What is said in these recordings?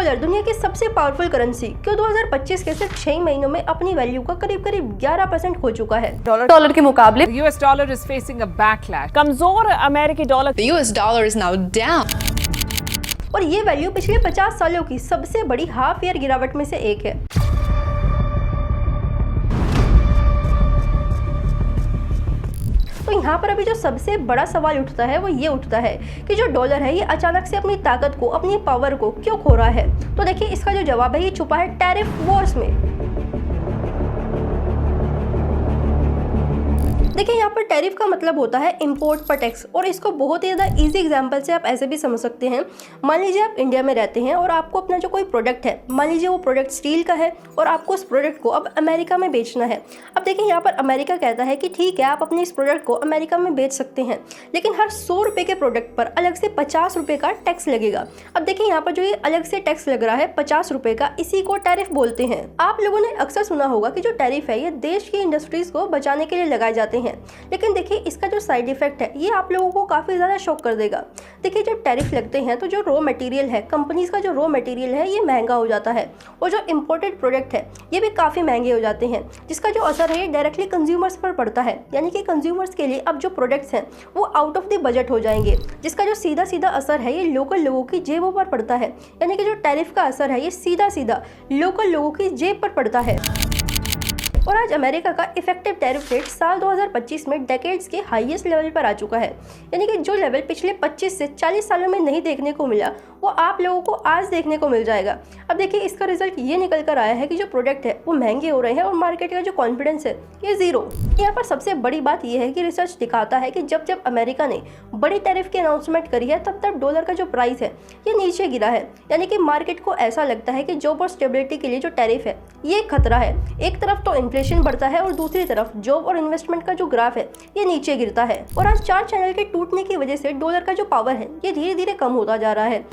Dollar दुनिया की सबसे पावरफुल करेंसी क्यों 2025 के सिर्फ 6 महीनों में अपनी वैल्यू का करीब 11% खो चुका है। डॉलर के मुकाबले The US dollar is facing a backlash. कमजोर अमेरिकी dollar The US dollar is now down. और ये वैल्यू पिछले 50 सालों की सबसे बड़ी हाफ ईयर गिरावट में से एक है। तो यहाँ पर अभी जो सबसे बड़ा सवाल उठता है वो ये उठता है कि जो डॉलर है ये अचानक से अपनी ताकत को, अपनी पावर को क्यों खो रहा है। तो देखिए इसका जो जवाब है ये छुपा है टैरिफ वॉर्स में। देखिए यहाँ पर टैरिफ का मतलब होता है इंपोर्ट पर टैक्स, और इसको बहुत ही ज़्यादा इजी एग्जांपल से आप ऐसे भी समझ सकते हैं। मान लीजिए आप इंडिया में रहते हैं और आपको अपना जो कोई प्रोडक्ट है, मान लीजिए वो प्रोडक्ट स्टील का है और आपको उस प्रोडक्ट को अब अमेरिका में बेचना है। अब देखिए यहाँ पर अमेरिका कहता है कि ठीक है आप अपने इस प्रोडक्ट को अमेरिका में बेच सकते हैं, लेकिन हर 100 रुपये के प्रोडक्ट पर अलग से 50 रुपये का टैक्स लगेगा। अब देखिए यहाँ पर जो ये अलग से टैक्स लग रहा है 50 रुपये का, इसी को टैरिफ बोलते हैं। आप लोगों ने अक्सर सुना होगा कि जो टैरिफ है ये देश की इंडस्ट्रीज को बचाने के लिए लगाए जाते हैं, लेकिन देखिए इसका जो साइड इफेक्ट है ये आप लोगों को काफ़ी ज़्यादा शॉक कर देगा। देखिए जब टैरिफ लगते हैं तो जो रॉ मटेरियल है, कंपनीज का जो रॉ मटेरियल है ये महंगा हो जाता है, और जो इंपोर्टेड प्रोडक्ट है ये भी काफ़ी महंगे हो जाते हैं, जिसका जो असर है ये डायरेक्टली कंज्यूमर्स पर पड़ता है। यानी कि कंज्यूमर्स के लिए अब जो प्रोडक्ट्स हैं वो आउट ऑफ द बजट हो जाएंगे, जिसका जो सीधा सीधा असर है ये लोकल लोगों की जेबों पर पड़ता है। यानी कि जो टैरिफ का असर है ये सीधा सीधा लोकल लोगों की जेब पर पड़ता है। और आज अमेरिका का इफेक्टिव टैरिफ रेट साल 2025 में डेकेड्स के हाईएस्ट लेवल पर आ चुका है। यानी कि जो लेवल पिछले 25 से 40 सालों में नहीं देखने को मिला वो आप लोगों को आज देखने को मिल जाएगा। अब देखिए इसका रिजल्ट ये निकल कर आया है कि जो प्रोडक्ट है वो महंगे हो रहे हैं और मार्केट का जो कॉन्फिडेंस है ये जीरो। यहाँ पर सबसे बड़ी बात यह है कि रिसर्च दिखाता है कि जब जब अमेरिका ने बड़ी टैरिफ की अनाउंसमेंट करी है तब तब डॉलर का जो प्राइस है ये नीचे गिरा है। यानी कि मार्केट को ऐसा लगता है कि जॉब और स्टेबिलिटी के लिए जो टैरिफ है ये खतरा है। एक तरफ तो इन्फ्लेशन बढ़ता है और दूसरी तरफ जॉब और इन्वेस्टमेंट का जो ग्राफ है ये नीचे गिरता है। और आज 4 चैनल के टूटने की वजह से डॉलर का जो पावर है ये धीरे धीरे कम होता जा रहा है,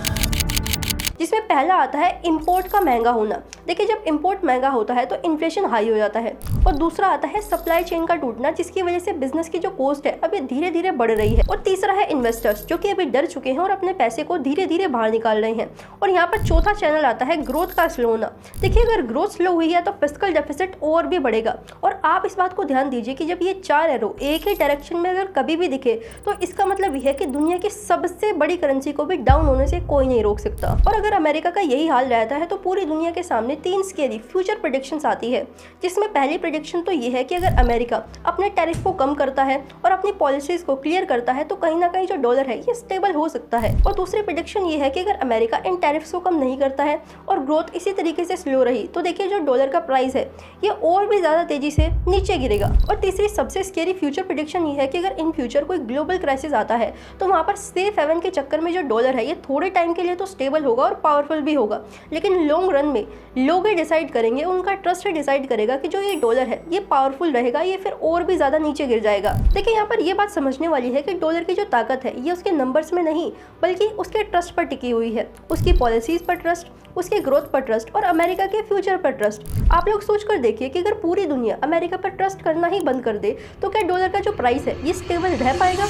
जिसमें पहला आता है इंपोर्ट का महंगा होना। देखिए जब इंपोर्ट महंगा होता है तो इन्फ्लेशन हाई हो जाता है, और दूसरा आता है सप्लाई चेन का टूटना, जिसकी वजह से बिजनेस की जो कॉस्ट है अभी धीरे धीरे बढ़ रही है। और तीसरा है इन्वेस्टर्स जो कि अभी डर चुके हैं और अपने पैसे को धीरे धीरे बाहर निकाल रहे हैं। और यहाँ पर चौथा चैनल आता है ग्रोथ का स्लो होना। देखिए अगर ग्रोथ स्लो हुई है तो फिस्कल डेफिसिट और भी बढ़ेगा। और आप इस बात को ध्यान दीजिए कि जब ये 4 एरो एक ही डायरेक्शन में अगर कभी भी दिखे तो इसका मतलब यह है कि दुनिया की सबसे बड़ी करेंसी को भी डाउन होने से कोई नहीं रोक सकता। और अगर अमेरिका का यही हाल रहता है तो पूरी दुनिया के सामने 3 स्केरी फ्यूचर प्रेडिक्शंस आती है, जिसमें पहली प्रेडिक्शन तो ये है कि अगर अमेरिका अपने टैरिफ को कम करता है और अपनी पॉलिसीज को क्लियर करता है तो कहीं ना कहीं जो डॉलर है ये स्टेबल हो सकता है। और दूसरी प्रेडिक्शन ये है कि अगर अमेरिका इन टैरिफ्स को कम नहीं करता है और ग्रोथ इसी तरीके से स्लो रही तो देखिए जो डॉलर का प्राइस है ये और भी ज्यादा तेजी से नीचे गिरेगा। और तीसरी सबसे स्केरी फ्यूचर प्रेडिक्शन ये है कि अगर इन फ्यूचर कोई ग्लोबल क्राइसिस आता है तो वहाँ पर सेफ हेवन के चक्कर में जो डॉलर है ये थोड़े टाइम के लिए तो स्टेबल होगा और पावरफुल भी होगा, लेकिन लॉन्ग रन में लोग ही डिसाइड करेंगे, उनका ट्रस्ट ही डिसाइड करेगा कि जो ये डॉलर है ये पावरफुल रहेगा, ये फिर और भी ज्यादा नीचे गिर जाएगा। देखिए यहाँ पर ये बात समझने वाली है कि डॉलर की जो ताकत है ये उसके नंबर्स में नहीं बल्कि उसके ट्रस्ट पर टिकी हुई है, उसकी पॉलिसीज पर ट्रस्ट, उसके ग्रोथ पर ट्रस्ट और अमेरिका के फ्यूचर पर ट्रस्ट। आप लोग सोच कर देखिए कि अगर पूरी दुनिया अमेरिका पर ट्रस्ट करना ही बंद कर दे तो क्या डॉलर का जो प्राइस है ये स्टेबल रह पाएगा।